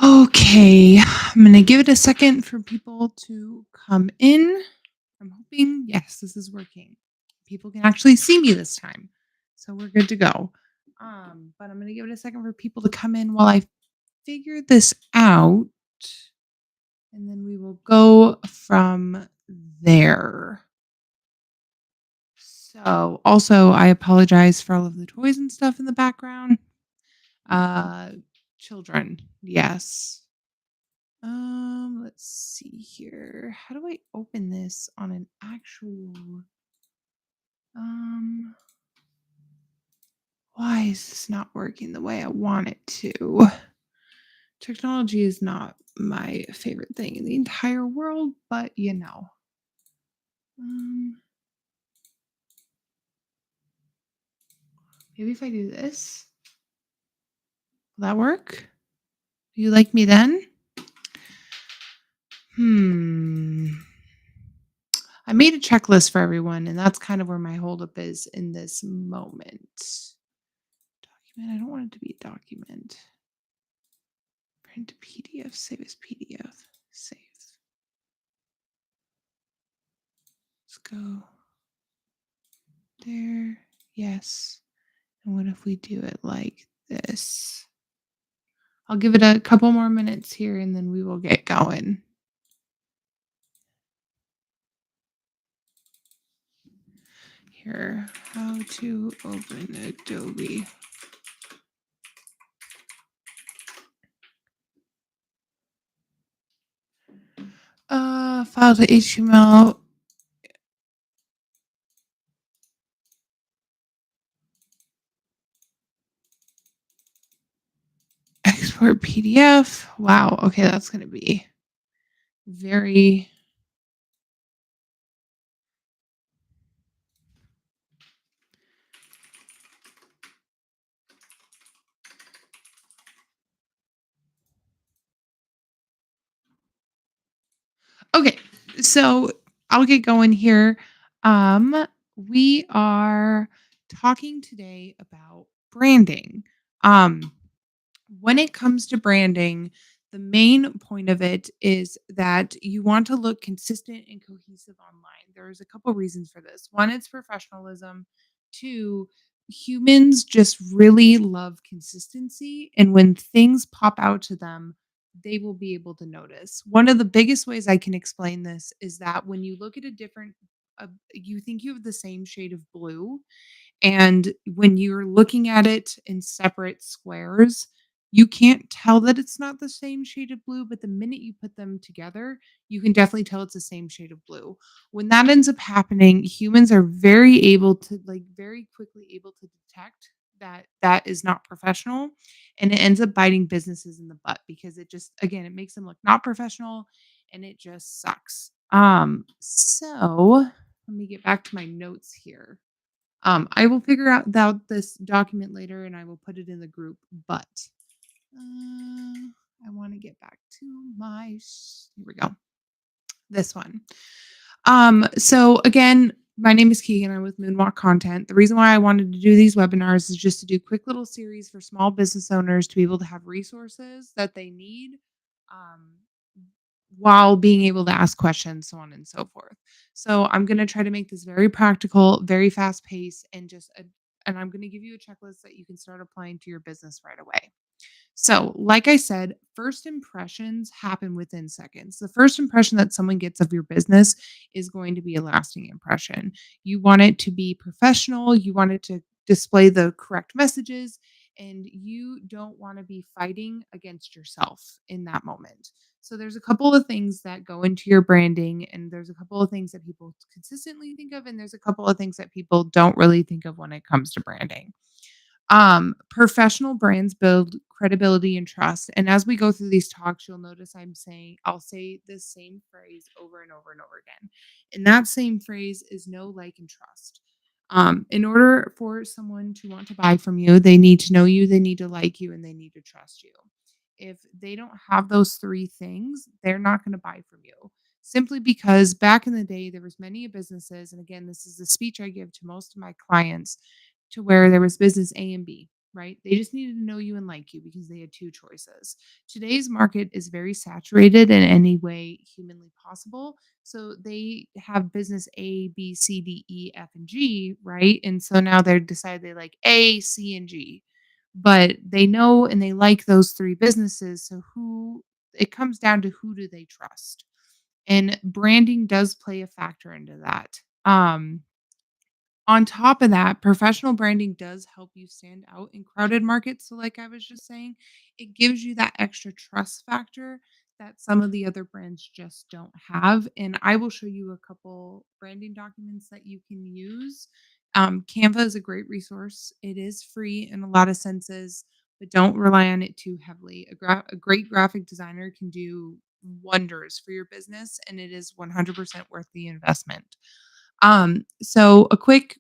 Okay, I'm going to give it a second for people to come in. I'm hoping, yes, this is working. People can actually see me this time. So we're good to go. But I'm going to give it a second for people to come in while I figure this out. And then we will go from there. So, also, I apologize for all of the toys and stuff in the background. Uh, Children, yes. Let's see here. How do I open this on an actual um why is this not working the way I want it to? Technology is not my favorite thing in the entire world, but Um maybe if I do this, will that work? Do you like me then? Hmm. I made a checklist for everyone, and that's kind of where my holdup is in this moment. Document. I don't want it to be a document. Print to PDF, save as PDF. Save. Let's go there. Yes. And what if we do it like this? I'll give it a couple more minutes here and then we will get going. Here, how to open Adobe. File to HTML. Export PDF. Wow. Okay, that's going to be very. Okay, so I'll get going here. We are talking today about branding. Um, when it comes to branding, the main point of it is that you want to look consistent and cohesive online. There's a couple reasons for this. One, it's professionalism. Two, humans just really love consistency. And when things pop out to them, they will be able to notice. One of the biggest ways I can explain this is that when you look at a different, you think you have the same shade of blue, and when you're looking at it in separate squares, you can't tell that it's not the same shade of blue, but the minute you put them together, you can definitely tell it's the same shade of blue. When that ends up happening, humans are very able to very quickly able to detect that that is not professional, and it ends up biting businesses in the butt because it just again, it makes them look not professional and it just sucks. So let me get back to my notes here. I will figure out this document later and I will put it in the group, but I want to get back to here we go. This one. So again, my name is Keegan. I'm with Moonwalk Content. The reason why I wanted to do these webinars is just to do quick little series for small business owners to be able to have resources that they need um, while being able to ask questions, so on and so forth. So I'm going to try to make this very practical, very fast paced, and I'm going to give you a checklist that you can start applying to your business right away. So, like I said, first impressions happen within seconds. The first impression that someone gets of your business is going to be a lasting impression. You want it to be professional, you want it to display the correct messages, and you don't want to be fighting against yourself in that moment. So, there's a couple of things that go into your branding, and there's a couple of things that people consistently think of, and there's a couple of things that people don't really think of when it comes to branding. Professional brands build credibility and trust. And as we go through these talks, you'll notice I'll say this same phrase over and over and over again. And that same phrase is know, like, and trust. In order for someone to want to buy from you, they need to know you, they need to like you, and they need to trust you. If they don't have those three things, they're not going to buy from you. Simply because back in the day, there was many businesses, and again, this is the speech I give to most of my clients, to where there was business A and B. right? They just needed to know you and like you because they had two choices. Today's market is very saturated in any way humanly possible. So they have business A, B, C, D, E, F, and G, right? And so now they're decided they like A, C, and G. But they know and they like those three businesses. So who it comes down to who do they trust? And branding does play a factor into that. On top of that, professional branding does help you stand out in crowded markets. So, like I was just saying, it gives you that extra trust factor that some of the other brands just don't have. And I will show you a couple branding documents that you can use. Canva is a great resource. It is free in a lot of senses, but don't rely on it too heavily. A great graphic designer can do wonders for your business, and it is 100% worth the investment. So a quick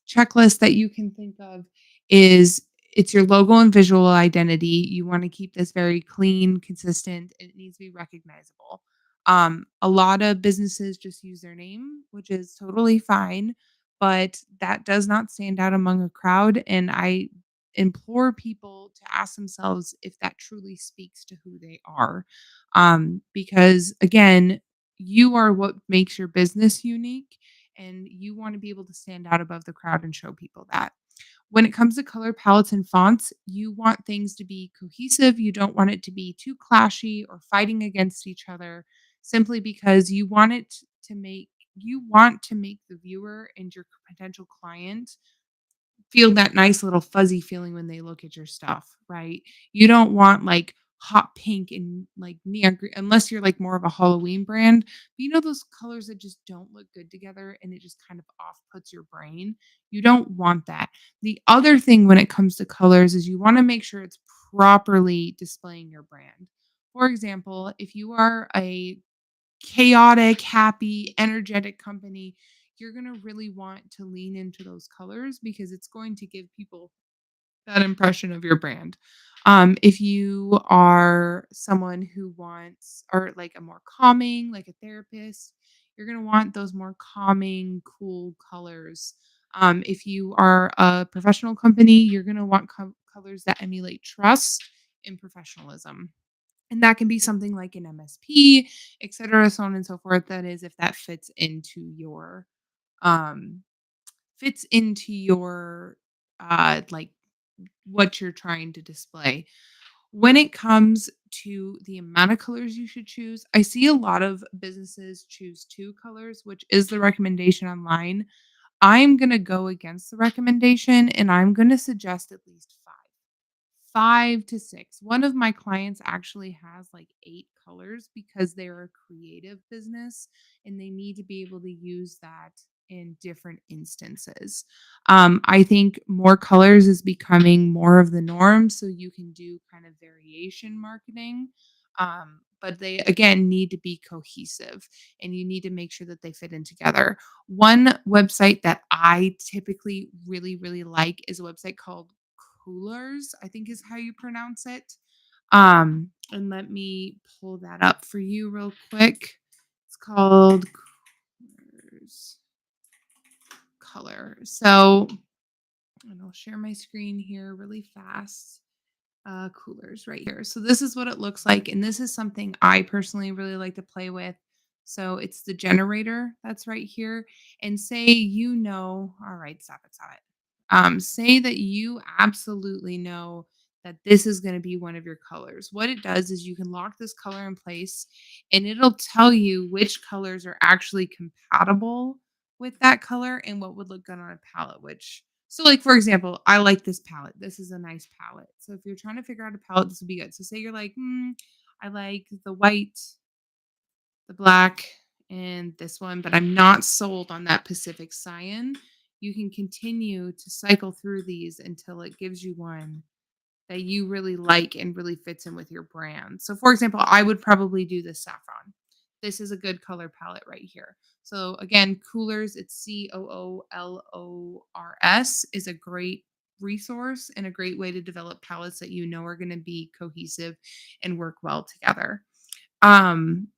checklist that you can think of is it's your logo and visual identity. You want to keep this very clean, consistent. It needs to be recognizable. A lot of businesses just use their name, which is totally fine, but that does not stand out among a crowd. And I implore people to ask themselves if that truly speaks to who they are. Because again, you are what makes your business unique and you want to be able to stand out above the crowd and show people that. When it comes to color palettes and fonts, you want things to be cohesive. You don't want it to be too clashy or fighting against each other simply because you want to make the viewer and your potential client feel that nice little fuzzy feeling when they look at your stuff, right? You don't want like hot pink and like neon green unless you're like more of a Halloween brand. But you know those colors that just don't look good together and it just kind of off puts your brain. You don't want that. The other thing when it comes to colors is you want to make sure it's properly displaying your brand. For example, if you are a chaotic, happy, energetic company, you're going to really want to lean into those colors because it's going to give people that impression of your brand. If you are someone who wants or like a more calming, like a therapist, you're going to want those more calming, cool colors. If you are a professional company, you're going to want colors that emulate trust and professionalism. And that can be something like an MSP, et cetera, so on and so forth. That is if that um, fits into your, like, what you're trying to display. When it comes to the amount of colors you should choose, I see a lot of businesses choose 2 colors, which is the recommendation online. I'm gonna go against the recommendation, and I'm gonna suggest at least 5. 5 to 6. One of my clients actually has like 8 colors because they're a creative business and they need to be able to use that in different instances. I think more colors is becoming more of the norm, so you can do kind of variation marketing. But they again need to be cohesive and you need to make sure that they fit in together. One website that I typically really, really like is a website called Coolers, I think is how you pronounce it. And let me pull that up for you real quick. It's called Coolers Color. So, and I'll share my screen here really fast. Coolers right here. So this is what it looks like, and this is something I personally really like to play with. So it's the generator that's right here, and say all right, stop it. Say that you absolutely know that this is going to be one of your colors. What it does is you can lock this color in place, and it'll tell you which colors are actually compatible with that color and what would look good on a palette. Like, for example, I like this palette. This is a nice palette. So if you're trying to figure out a palette, this would be good. So say you're like, I like the white, the black, and this one, but I'm not sold on that Pacific Cyan. You can continue to cycle through these until it gives you one that you really like and really fits in with your brand. So, for example, I would probably do this saffron. This is a good color palette right here. So, again, Coolers, it's Coolors, is a great resource and a great way to develop palettes that you know are going to be cohesive and work well together. Um,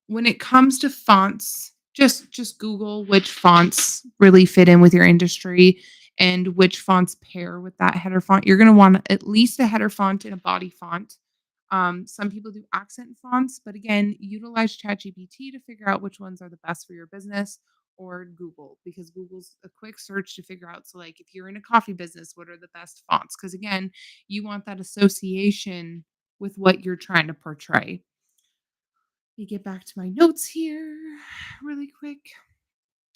when it comes to fonts, just Google which fonts really fit in with your industry and which fonts pair with that header font. You're gonna want at least a header font and a body font. Some people do accent fonts, but again, utilize ChatGPT to figure out which ones are the best for your business or Google because Google's a quick search to figure out. So, like, if you're in a coffee business, what are the best fonts? Because again, you want that association with what you're trying to portray. Let me get back to my notes here really quick.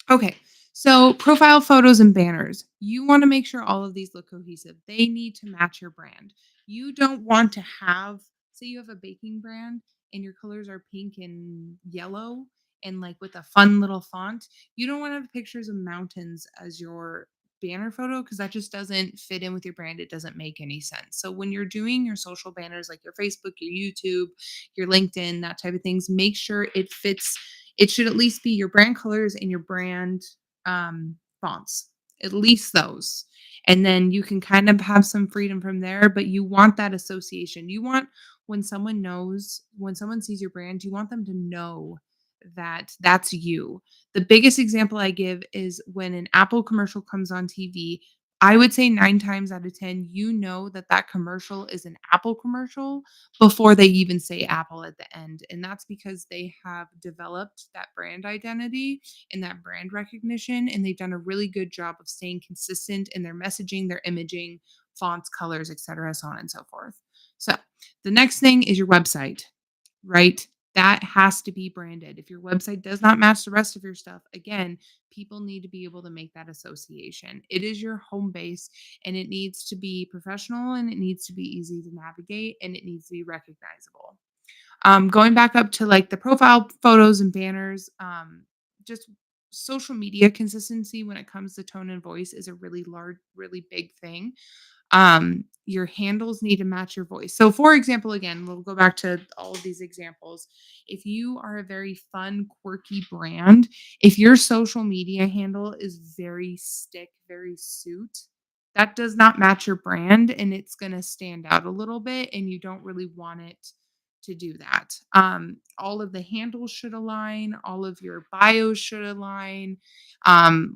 Okay. So profile photos and banners. You want to make sure all of these look cohesive. They need to match your brand. You don't want to have, say you have a baking brand and your colors are pink and yellow and like with a fun little font. You don't want to have pictures of mountains as your banner photo because that just doesn't fit in with your brand. It doesn't make any sense. So when you're doing your social banners like your Facebook, your YouTube, your LinkedIn, that type of things, make sure it fits. It should at least be your brand colors and your brand, fonts, at least those. And then you can kind of have some freedom from there, but you want that association. You want when someone sees your brand, you want them to know that that's you. The biggest example I give is when an Apple commercial comes on TV. I would say 9 times out of 10, you know that that commercial is an Apple commercial before they even say Apple at the end. And that's because they have developed that brand identity and that brand recognition. And they've done a really good job of staying consistent in their messaging, their imaging, fonts, colors, etc., so on and so forth. So the next thing is your website, right? That has to be branded. If your website does not match the rest of your stuff, again, people need to be able to make that association. It is your home base and it needs to be professional and it needs to be easy to navigate and it needs to be recognizable. Going back up to like the profile photos and banners, just social media consistency when it comes to tone and voice is a really large, really big thing. Your handles need to match your voice. So, for example, again, we'll go back to all of these examples. If you are a very fun, quirky brand, if your social media handle is very stick, very suit, that does not match your brand and it's going to stand out a little bit, and you don't really want it to do that. All of the handles should align, all of your bios should align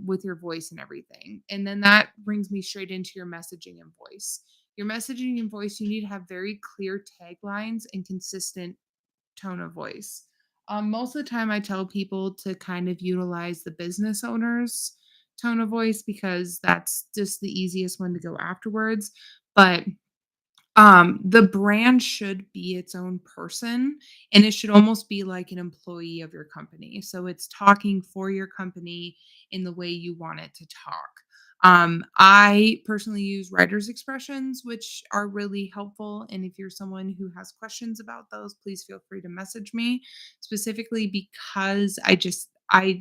with your voice and everything. And then that brings me straight into your messaging and voice. Your messaging and voice, you need to have very clear taglines and consistent tone of voice. Most of the time, I tell people to kind of utilize the business owner's tone of voice because that's just the easiest one to go afterwards. But the brand should be its own person, and it should almost be like an employee of your company. So it's talking for your company in the way you want it to talk. I personally use writer's expressions, which are really helpful. And if you're someone who has questions about those, please feel free to message me specifically because I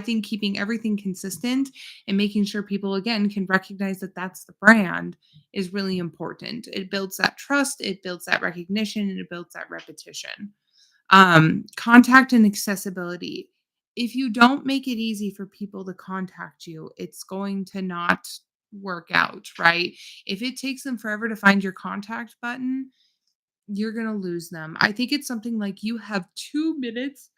think keeping everything consistent and making sure people again can recognize that that's the brand is really important. It builds that trust, it builds that recognition, and it builds that repetition. Contact and accessibility. If you don't make it easy for people to contact you, it's going to not work out, right? If it takes them forever to find your contact button, you're going to lose them. I think it's something like you have 2 minutes,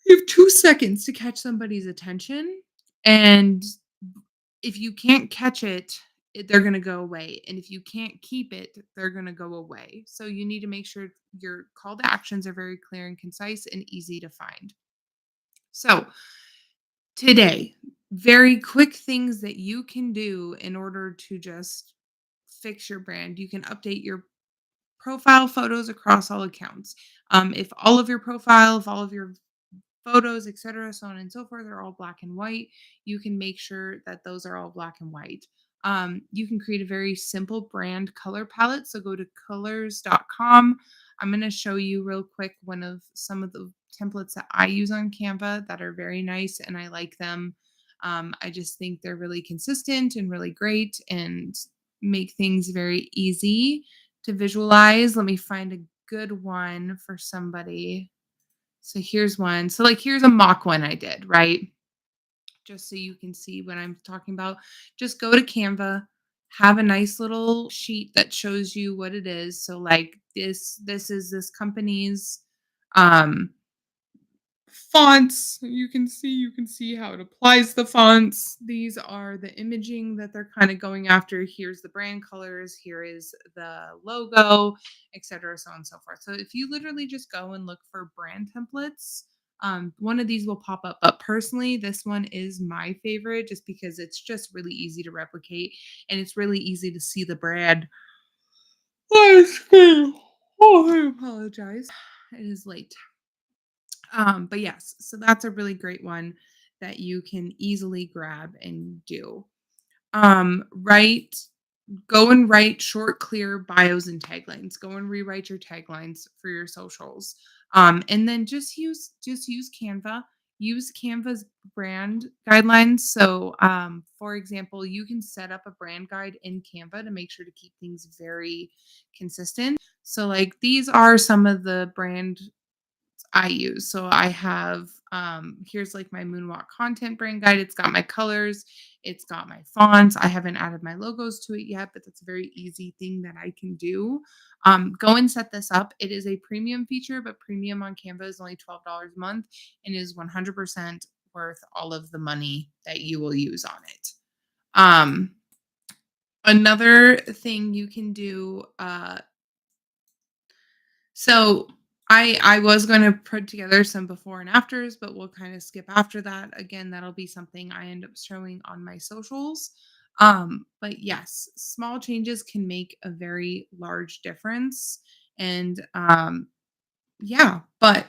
you have 2 seconds to catch somebody's attention. And if you can't catch it, they're going to go away. And if you can't keep it, they're going to go away. So you need to make sure your call to actions are very clear and concise and easy to find. So today, very quick things that you can do in order to just fix your brand. You can update your profile photos across all accounts. If all of your profile, if all of your photos, etc., so on and so forth, are all black and white. You can make sure that those are all black and white. You can create a very simple brand color palette. So go to colors.com. I'm going to show you real quick one of some of the templates that I use on Canva that are very nice and I like them. I just think they're really consistent and really great and make things very easy to visualize. Let me find a good one for somebody. So here's one. So like here's a mock one I did, right? Just so you can see what I'm talking about. Just go to Canva, have a nice little sheet that shows you what it is. So like this is this company's um Fonts, you can see how it applies the fonts. These are the imaging that they're kind of going after. Here's the brand colors, here is the logo, etc., so on and so forth. So if you literally just go and look for brand templates, one of these will pop up. But personally, this one is my favorite just because it's just really easy to replicate and it's really easy to see the brand. Oh, I apologize. It is late. But yes, so that's a really great one that you can easily grab and do. Write Go and write short, clear bios and taglines. Go and rewrite your taglines for your socials. And then just use Canva. Use Canva's brand guidelines. So, for example, you can set up a brand guide in Canva to make sure to keep things very consistent. So, like these are some of the brand I use. So I have here's like my Moonwalk content brand guide. It's got my colors, it's got my fonts. I haven't added my logos to it yet, but that's a very easy thing that I can do. Go and set this up. It is a premium feature, but premium on Canva is only $12 a month and is 100% worth all of the money that you will use on it. Um, Another thing you can do so I was gonna put together some before and afters, but we'll kind of skip after that. Again, that'll be something I end up showing on my socials. But yes, small changes can make a very large difference. And yeah, but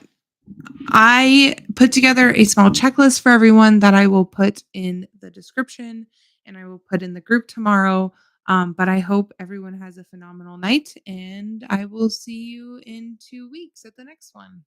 I put together a small checklist for everyone that I will put in the description and I will put in the group tomorrow. But I hope everyone has a phenomenal night and I will see you in 2 weeks at the next one.